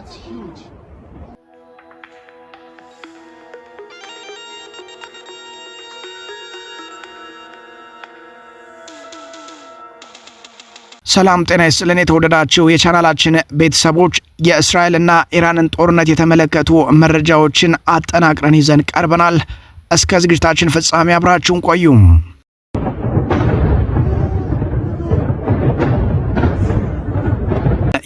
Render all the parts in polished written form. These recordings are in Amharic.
That's huge. ሰላም ጤና ይስጥልን የተወደዳችሁ የቻናላችን ቤተሰቦች የእስራኤልና ኢራንን ጦርነት የተመለከቱ መረጃዎችን አጠናቅረን ይዘን ቀርበናል። እስከ ዝግጅታችን ፍጻሜ አብራችሁን ቆዩ።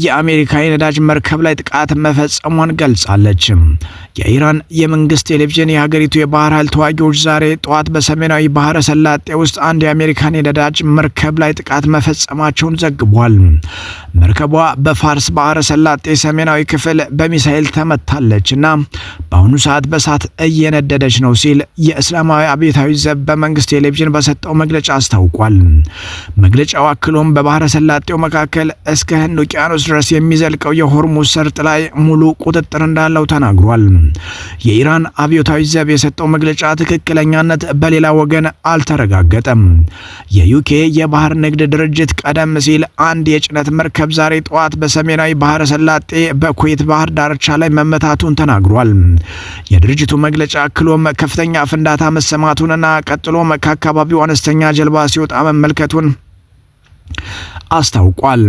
የአሜሪካ የነዳጅ መርከብ ላይ ጥቃት መፈጸሟን ገልጻለች። የኢራን የመንግስት ቴሌቪዥን የሀገሪቱ የባህር ኃይል ተዋጊዎች ዛሬ ጠዋት በሰሜናዊ ባህረ ሰላጤ ውስጥ አንድ የአሜሪካን የነዳጅ መርከብ ላይ ጥቃት መፈጸማቸውን ዘግቧል። መርከቧ በፋርስ ባህረ ሰላጤ ሰሜናዊ ክፍል በሚሳኤል ተመታለችና በአሁኑ ሰዓት በእሳት እየነደደች ነው ሲል የእስላማዊ አብዮታዊ ዘብ በመንግስት ቴሌቪዥን በሰጠው መግለጫ አስታውቋል። መግለጫው አክሎም በባህረ ሰላጤው መካከል እስከ ህንድ ውቅያኖስ ድረስ የሚዘልቀው የሆርሙዝ ሰርጥ ላይ ሙሉ ቁጥጥር እንዳለው ተናግሯል። የኢራን አብዮታዊ ዘብ የሰጠው መግለጫ ትክክለኛነት በሌላ ወገን አልተረጋገጠም። የዩኬ የባህር ንግድ ድርጅት ቀደም ሲል አንድ የጭነት መርከብ ዛሬ ጠዋት በሰሜናዊ ባህረ ሰላጤ በኩዌት ባህር ዳርቻ ላይ መመታቱን ተናግሯል። የድርጅቱ መግለጫ አክሎም ከፍተኛ ፍንዳታ መሰማቱንና ቀጥሎም ከአካባቢው አነስተኛ ጀልባ ሲወጣ መመልከቱን አስታውቋል።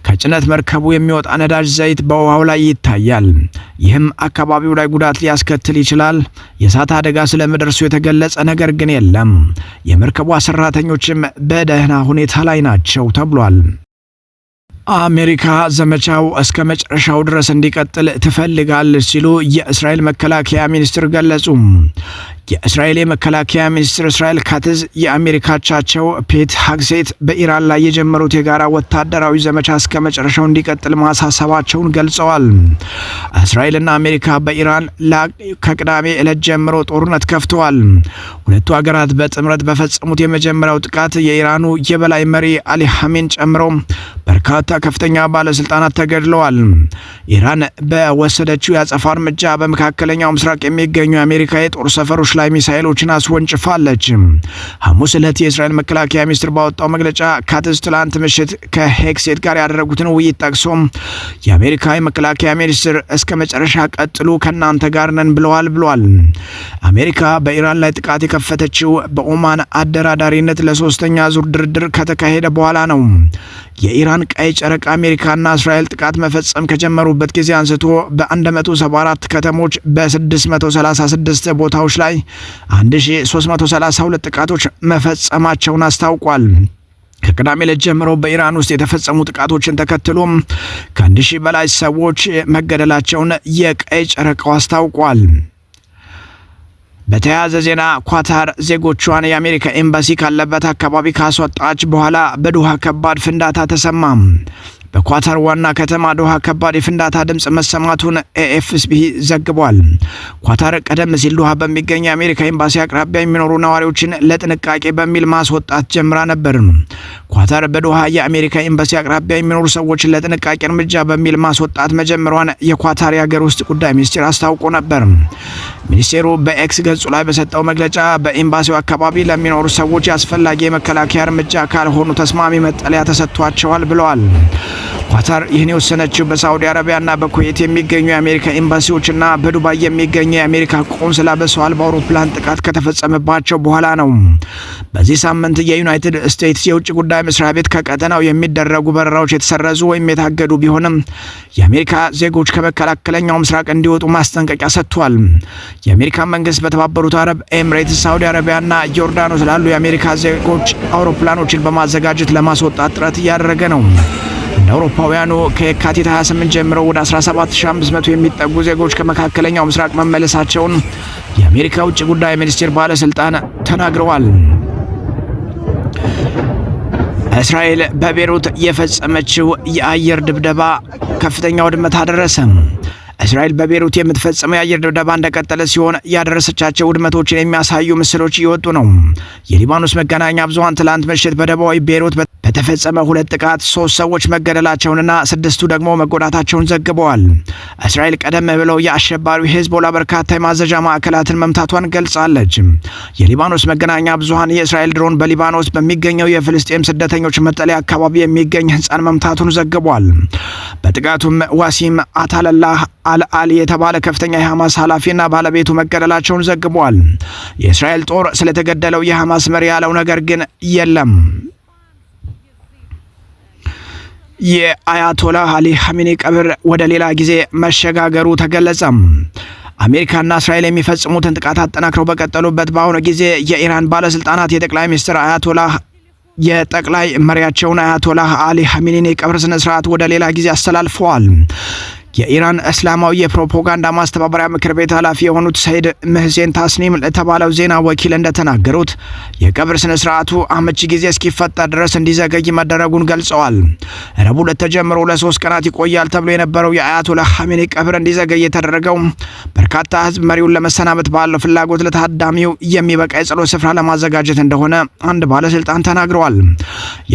ከጭነት መርከቡ የሚወጣ ነዳጅ ዘይት በውሃው ላይ ይታያል። ይህም አካባቢው ላይ ጉዳት ሊያስከትል ይችላል። የእሳት አደጋ ስለመድረሱ የተገለጸ ነገር ግን የለም። የመርከቧ ሰራተኞችም በደህና ሁኔታ ላይ ናቸው ተብሏል። አሜሪካ ዘመቻው እስከ መጨረሻው ድረስ እንዲቀጥል ትፈልጋለች ሲሉ የእስራኤል መከላከያ ሚኒስትር ገለጹ። የእስራኤል የመከላከያ ሚኒስትር እስራኤል ካትዝ የአሜሪካቻቸው ፔት ሃግሴት በኢራን ላይ የጀመሩት የጋራ ወታደራዊ ዘመቻ እስከ መጨረሻው እንዲቀጥል ማሳሰባቸውን ገልጸዋል። እስራኤልና አሜሪካ በኢራን ላይ ከቅዳሜ ዕለት ጀምሮ ጦርነት ከፍተዋል። ሁለቱ ሀገራት በጥምረት በፈጸሙት የመጀመሪያው ጥቃት የኢራኑ የበላይ መሪ አሊ ሐሜን ጨምሮ በርካታ ከፍተኛ ባለስልጣናት ተገድለዋል። ኢራን በወሰደችው የአጸፋ እርምጃ በመካከለኛው ምስራቅ የሚገኙ የአሜሪካ የጦር ሰፈሮች ላይ ሚሳኤሎችን አስወንጭፋለች። ሐሙስ ዕለት የእስራኤል መከላከያ ሚኒስትር ባወጣው መግለጫ ካትዝ ትላንት ምሽት ከሄግሴት ጋር ያደረጉትን ውይይት ጠቅሶ የአሜሪካ የመከላከያ ሚኒስትር እስከ መጨረሻ ቀጥሉ ከናንተ ጋር ነን ብለዋል። አሜሪካ በኢራን ላይ ጥቃት የከፈተችው በኦማን አደራዳሪነት ለሶስተኛ ዙር ድርድር ከተካሄደ በኋላ ነው። የኢራን ቀይ ጨረቃ አሜሪካና እስራኤል ጥቃት መፈጸም ከጀመሩበት ጊዜ አንስቶ በ174 ከተሞች በ636 ቦታዎች ላይ 1332 ጥቃቶች መፈጸማቸውን አስታውቋል። ከቅዳሜ ዕለት ጀምሮ በኢራን ውስጥ የተፈጸሙ ጥቃቶችን ተከትሎም ከ1000 በላይ ሰዎች መገደላቸውን የቀይ ጨረቃው አስታውቋል። በተያያዘ ዜና ኳታር ዜጎቿን የአሜሪካ ኤምባሲ ካለበት አካባቢ ካስወጣች በኋላ በዶሃ ከባድ ፍንዳታ ተሰማ። በኳታር ዋና ከተማ ዶሃ ከባድ የፍንዳታ ድምጽ መሰማቱን ኤኤፍፒ ዘግቧል። ኳታር ቀደም ሲል ዶሃ በሚገኝ የአሜሪካ ኤምባሲ አቅራቢያ የሚኖሩ ነዋሪዎችን ለጥንቃቄ በሚል ማስወጣት ጀምራ ነበር። ኳታር በዶሃ የአሜሪካ ኤምባሲ አቅራቢያ የሚኖሩ ሰዎችን ለጥንቃቄ እርምጃ በሚል ማስወጣት መጀመሯን የኳታር የሀገር ውስጥ ጉዳይ ሚኒስቴር አስታውቆ ነበር። ሚኒስቴሩ በኤክስ ገጹ ላይ በሰጠው መግለጫ በኤምባሲው አካባቢ ለሚኖሩ ሰዎች አስፈላጊ የመከላከያ እርምጃ ካልሆኑ ተስማሚ መጠለያ ተሰጥቷቸዋል ብለዋል። ኳታር ይህን የወሰነችው በሳዑዲ አረቢያና በኩዌት የሚገኙ የአሜሪካ ኤምባሲዎችና በዱባይ የሚገኙ የአሜሪካ ቆንስላ በሰው አልባ አውሮፕላን ጥቃት ከተፈጸመባቸው በኋላ ነው። በዚህ ሳምንት የዩናይትድ ስቴትስ የውጭ ጉዳይ መስሪያ ቤት ከቀጠናው የሚደረጉ በረራዎች የተሰረዙ ወይም የታገዱ ቢሆንም የአሜሪካ ዜጎች ከመካከለኛው ምስራቅ እንዲወጡ ማስጠንቀቂያ ሰጥቷል። የአሜሪካ መንግስት በተባበሩት አረብ ኤምሬትስ፣ ሳዑዲ አረቢያና ዮርዳኖስ ላሉ የአሜሪካ ዜጎች አውሮፕላኖችን በማዘጋጀት ለማስወጣት ጥረት እያደረገ ነው። እንደ አውሮፓውያኑ ከየካቲት 28 ጀምሮ ወደ 17500 የሚጠጉ ዜጎች ከመካከለኛው ምስራቅ መመለሳቸውን የአሜሪካ ውጭ ጉዳይ ሚኒስቴር ባለስልጣን ተናግረዋል። እስራኤል በቤሩት የፈጸመችው የአየር ድብደባ ከፍተኛ ውድመት አደረሰ። እስራኤል በቤሩት የምትፈጽመው የአየር ድብደባ እንደቀጠለ ሲሆን ያደረሰቻቸው ውድመቶችን የሚያሳዩ ምስሎች እየወጡ ነው። የሊባኖስ መገናኛ ብዙሃን ትላንት ምሽት በደቡባዊ ቤሩት በተፈጸመ 2 ጥቃት 3 ሰዎች መገደላቸውንና 6ቱ ደግሞ መጎዳታቸውን ዘግበዋል። እስራኤል ቀደም ብለው የአሸባሪው ሂዝቦላ በርካታ የማዘዣ ማዕከላትን መምታቷን ገልጻለች። የሊባኖስ መገናኛ ብዙሃን የእስራኤል ድሮን በሊባኖስ በሚገኘው የፍልስጤም ስደተኞች መጠለያ አካባቢ የሚገኝ ህንጻን መምታቱን ዘግቧል። በጥቃቱም ዋሲም አታለላህ አልአሊ የተባለ ከፍተኛ የሐማስ ኃላፊና ባለቤቱ መገደላቸውን ዘግቧል። የእስራኤል ጦር ስለተገደለው የሐማስ መሪ ያለው ነገር ግን የለም። የአያቶላህ አሊ ኻሜኒ ቀብር ወደ ሌላ ጊዜ መሸጋገሩ ተገለጸ። አሜሪካና እስራኤል የሚፈጽሙትን ጥቃት አጠናክረው በቀጠሉበት በአሁኑ ጊዜ የኢራን ባለስልጣናት የጠቅላይ ሚኒስትር የጠቅላይ መሪያቸውን አያቶላህ አሊ ኻሜኒን የቀብር ስነ ስርዓት ወደ ሌላ ጊዜ አስተላልፈዋል። የኢራን እስላማዊ የፕሮፓጋንዳ ማስተባበሪያ ምክር ቤት ኃላፊ የሆኑት ሰይድ ምህሴን ታስኒም ለተባለው ዜና ወኪል እንደተናገሩት የቀብር ስነ ስርዓቱ አመቺ ጊዜ እስኪፈጠር ድረስ እንዲዘገይ መደረጉን ገልጸዋል። ረቡዕ ዕለት ተጀምሮ ለ3 ቀናት ይቆያል ተብሎ የነበረው የአያቶላህ ኻሜኒ ቀብር እንዲዘገይ የተደረገው በርካታ ህዝብ መሪውን ለመሰናበት ባለው ፍላጎት ለታዳሚው የሚበቃ የጸሎት ስፍራ ለማዘጋጀት እንደሆነ አንድ ባለስልጣን ተናግረዋል።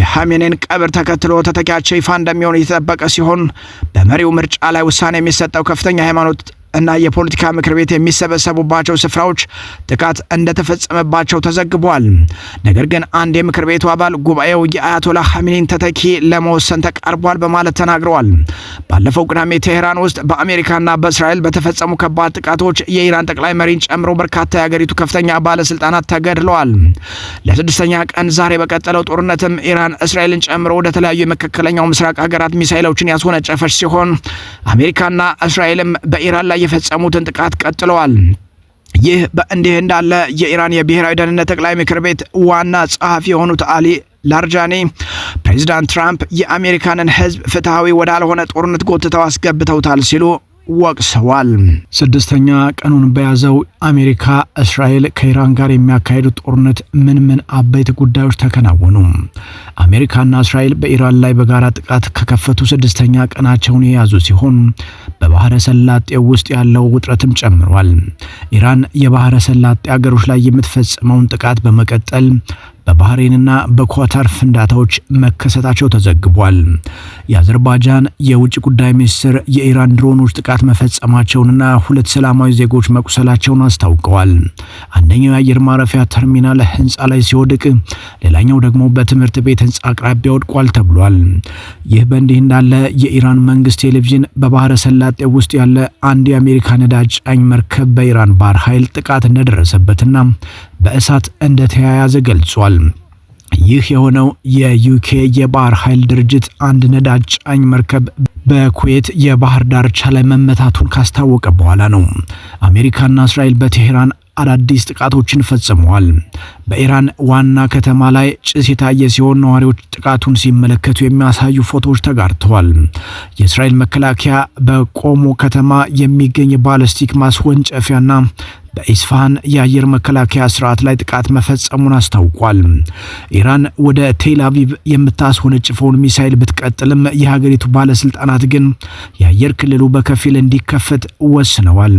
የኻሜኒን ቀብር ተከትሎ ተተኪያቸው ይፋ እንደሚሆን የተጠበቀ ሲሆን በመሪው ምርጫ ላይ ውሳኔ የሚሰጠው ከፍተኛ ሃይማኖት እና የፖለቲካ ምክር ቤት የሚሰበሰቡባቸው ስፍራዎች ጥቃት እንደተፈጸመባቸው ተዘግቧል። ነገር ግን አንድ የምክር ቤቱ አባል ጉባኤው የአያቶላህ ኻሜኒን ተተኪ ለመወሰን ተቃርቧል በማለት ተናግረዋል። ባለፈው ቅዳሜ ቴህራን ውስጥ በአሜሪካና በእስራኤል በተፈጸሙ ከባድ ጥቃቶች የኢራን ጠቅላይ መሪን ጨምሮ በርካታ የሀገሪቱ ከፍተኛ ባለስልጣናት ተገድለዋል። ለስድስተኛ ቀን ዛሬ በቀጠለው ጦርነትም ኢራን እስራኤልን ጨምሮ ወደ ተለያዩ የመካከለኛው ምስራቅ ሀገራት ሚሳኤሎችን ያስወነጨፈች ሲሆን አሜሪካና እስራኤልም በኢራን ላይ የፈጸሙትን ጥቃት ቀጥለዋል። ይህ በእንዲህ እንዳለ የኢራን የብሔራዊ ደህንነት ጠቅላይ ምክር ቤት ዋና ጸሐፊ የሆኑት አሊ ላርጃኒ ፕሬዚዳንት ትራምፕ የአሜሪካንን ህዝብ ፍትሃዊ ወዳልሆነ ጦርነት ጎትተው አስገብተውታል ሲሉ ወቅሰዋል። 6ኛ ቀኑን በያዘው አሜሪካ እስራኤል ከኢራን ጋር የሚያካሂዱት ጦርነት ምን አበይት ጉዳዮች ተከናወኑ? አሜሪካና እስራኤል በኢራን ላይ በጋራ ጥቃት ከከፈቱ 6ኛ ቀናቸውን የያዙ ሲሆን በባህረ ሰላጤው ውስጥ ያለው ውጥረትም ጨምሯል። ኢራን የባህረ ሰላጤ ሀገሮች ላይ የምትፈጽመውን ጥቃት በመቀጠል በባህሬንና በኳታር ፍንዳታዎች መከሰታቸው ተዘግቧል። የአዘርባይጃን የውጭ ጉዳይ ሚኒስትር የኢራን ድሮኖች ጥቃት መፈጸማቸውንና 2 ሰላማዊ ዜጎች መቁሰላቸውን አስታውቀዋል። አንደኛው የአየር ማረፊያ ተርሚናል ህንፃ ላይ ሲወድቅ፣ ሌላኛው ደግሞ በትምህርት ቤት ህንፃ አቅራቢያ ወድቋል ተብሏል። ይህ በእንዲህ እንዳለ የኢራን መንግስት ቴሌቪዥን በባህረ ሰላጤ ውስጥ ያለ አንድ የአሜሪካ ነዳጅ ጫኝ መርከብ በኢራን ባህር ኃይል ጥቃት እንደደረሰበትና በእሳት እንደተያያዘ ገልጿል። ይህ የሆነው የዩኬ የባህር ኃይል ድርጅት አንድ ነዳጅ ጫኝ መርከብ በኩዌት የባህር ዳርቻ ላይ መመታቱን ካስታወቀ በኋላ ነው። አሜሪካና እስራኤል በቴህራን አዳዲስ ጥቃቶችን ፈጽመዋል። በኢራን ዋና ከተማ ላይ ጭስ የታየ ሲሆን ነዋሪዎች ጥቃቱን ሲመለከቱ የሚያሳዩ ፎቶዎች ተጋርተዋል። የእስራኤል መከላከያ በቆሞ ከተማ የሚገኝ ባላስቲክ ማስወንጨፊያና በኢስፋሃን የአየር መከላከያ ስርዓት ላይ ጥቃት መፈጸሙን አስታውቋል። ኢራን ወደ ቴል አቪቭ የምታስወነጭፈውን ሚሳኤል ብትቀጥልም የሀገሪቱ ባለስልጣናት ግን የአየር ክልሉ በከፊል እንዲከፈት ወስነዋል።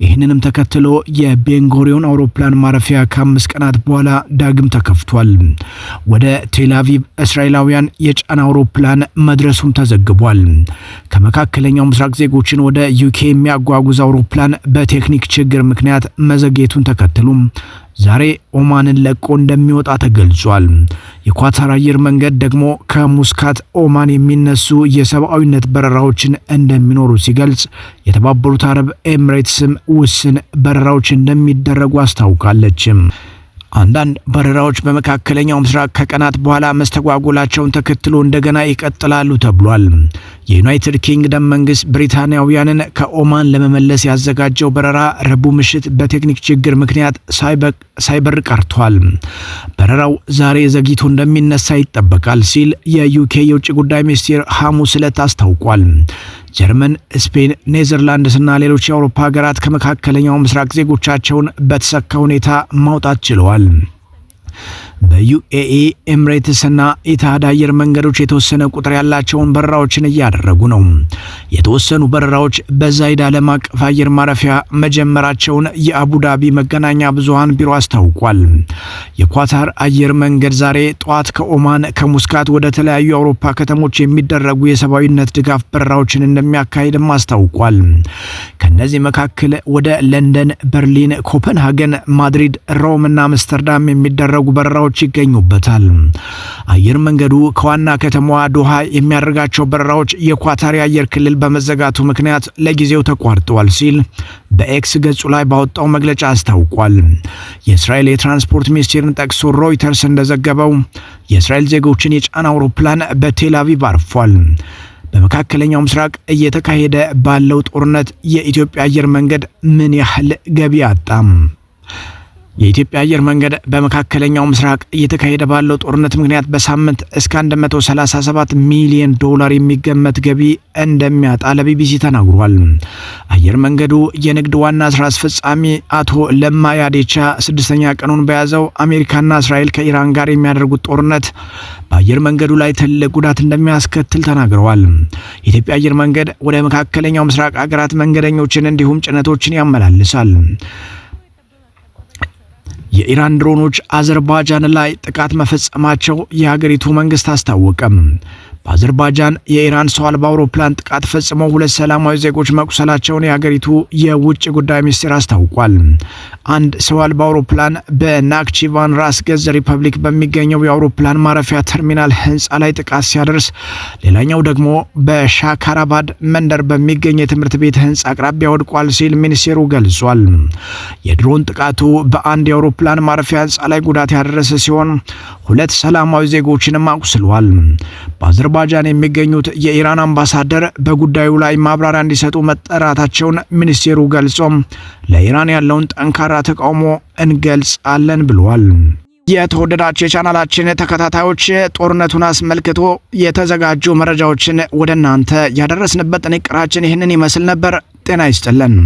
ይህንንም ተከትሎ የቤንጎሪዮን አውሮፕላን ማረፊያ ከ5 ቀናት በኋላ ዳግም ተከፍቷል። ወደ ቴል አቪቭ እስራኤላውያን የጫነ አውሮፕላን መድረሱም ተዘግቧል። ከመካከለኛው ምስራቅ ዜጎችን ወደ ዩኬ የሚያጓጉዝ አውሮፕላን በቴክኒክ ችግር ምክንያት መዘግየቱን ተከትሎ ዛሬ ኦማንን ለቆ እንደሚወጣ ተገልጿል። የኳታር አየር መንገድ ደግሞ ከሙስካት ኦማን የሚነሱ የሰብአዊነት በረራዎችን እንደሚኖሩ ሲገልጽ፣ የተባበሩት አረብ ኤሚሬትስም ውስን በረራዎች እንደሚደረጉ አስታውቃለች። አንዳንድ በረራዎች በመካከለኛው ምስራቅ ከቀናት በኋላ መስተጓጎላቸውን ተከትሎ እንደገና ይቀጥላሉ ተብሏል። የዩናይትድ ኪንግደም መንግስት ብሪታንያውያንን ከኦማን ለመመለስ ያዘጋጀው በረራ ረቡዕ ምሽት በቴክኒክ ችግር ምክንያት ሳይበር ቀርቷል። በረራው ዛሬ ዘግይቶ እንደሚነሳ ይጠበቃል ሲል የዩኬ የውጭ ጉዳይ ሚኒስቴር ሐሙስ ዕለት አስታውቋል። ጀርመን፣ ስፔን፣ ኔዘርላንድስና ሌሎች የአውሮፓ ሀገራት ከመካከለኛው ምስራቅ ዜጎቻቸውን በተሳካ ሁኔታ ማውጣት ችለዋል። በዩኤኢ ኤምሬትስና ኢታሃድ አየር መንገዶች የተወሰነ ቁጥር ያላቸውን በረራዎችን እያደረጉ ነው። የተወሰኑ በረራዎች በዛይድ ዓለም አቀፍ አየር ማረፊያ መጀመራቸውን የአቡዳቢ መገናኛ ብዙሃን ቢሮ አስታውቋል። የኳታር አየር መንገድ ዛሬ ጠዋት ከኦማን ከሙስካት ወደ ተለያዩ የአውሮፓ ከተሞች የሚደረጉ የሰብአዊነት ድጋፍ በረራዎችን እንደሚያካሂድም አስታውቋል። ከነዚህ መካከል ወደ ለንደን፣ በርሊን፣ ኮፐንሃገን፣ ማድሪድ፣ ሮም እና አምስተርዳም የሚደረጉ በረራዎች ይገኙበታል። አየር መንገዱ ከዋና ከተማዋ ዶሃ የሚያደርጋቸው በረራዎች የኳታር የአየር ክልል በመዘጋቱ ምክንያት ለጊዜው ተቋርጠዋል ሲል በኤክስ ገጹ ላይ ባወጣው መግለጫ አስታውቋል። የእስራኤል የትራንስፖርት ሚኒስቴርን ጠቅሶ ሮይተርስ እንደዘገበው የእስራኤል ዜጎችን የጫነ አውሮፕላን በቴል አቪቭ አርፏል። በመካከለኛው ምስራቅ እየተካሄደ ባለው ጦርነት የኢትዮጵያ አየር መንገድ ምን ያህል ገቢ አጣም? የኢትዮጵያ አየር መንገድ በመካከለኛው ምስራቅ እየተካሄደ ባለው ጦርነት ምክንያት በሳምንት እስከ 137 ሚሊዮን ዶላር የሚገመት ገቢ እንደሚያጣ ለቢቢሲ ተናግሯል። አየር መንገዱ የንግድ ዋና ስራ አስፈጻሚ አቶ ለማ ያዴቻ 6ኛ ቀኑን በያዘው አሜሪካና እስራኤል ከኢራን ጋር የሚያደርጉት ጦርነት በአየር መንገዱ ላይ ትልቅ ጉዳት እንደሚያስከትል ተናግረዋል። የኢትዮጵያ አየር መንገድ ወደ መካከለኛው ምስራቅ ሀገራት መንገደኞችን እንዲሁም ጭነቶችን ያመላልሳል። የኢራን ድሮኖች አዘርባጃን ላይ ጥቃት መፈጸማቸው የሀገሪቱ መንግስት አስታወቀም። በአዘርባጃን የኢራን ሰው አልባ አውሮፕላን ጥቃት ፈጽሞ 2 ሰላማዊ ዜጎች መቁሰላቸውን የሀገሪቱ የውጭ ጉዳይ ሚኒስቴር አስታውቋል። አንድ ሰው አልባ አውሮፕላን በናክቺቫን ራስ ገዝ ሪፐብሊክ በሚገኘው የአውሮፕላን ማረፊያ ተርሚናል ህንፃ ላይ ጥቃት ሲያደርስ፣ ሌላኛው ደግሞ በሻካራባድ መንደር በሚገኝ የትምህርት ቤት ህንፃ አቅራቢያ ወድቋል ሲል ሚኒስቴሩ ገልጿል። የድሮን ጥቃቱ በአንድ የአውሮፕላን ማረፊያ ህንፃ ላይ ጉዳት ያደረሰ ሲሆን 2 ሰላማዊ ዜጎችንም አቁስሏል። በአዘርባጃን የሚገኙት የኢራን አምባሳደር በጉዳዩ ላይ ማብራሪያ እንዲሰጡ መጠራታቸውን ሚኒስቴሩ ገልጾም ለኢራን ያለውን ጠንካራ ተቃውሞ እንገልጻለን ብለዋል። የተወደዳችሁ የቻናላችን ተከታታዮች ጦርነቱን አስመልክቶ የተዘጋጁ መረጃዎችን ወደ እናንተ ያደረስንበት ጥንቅራችን ይህንን ይመስል ነበር። ጤና ይስጥልን።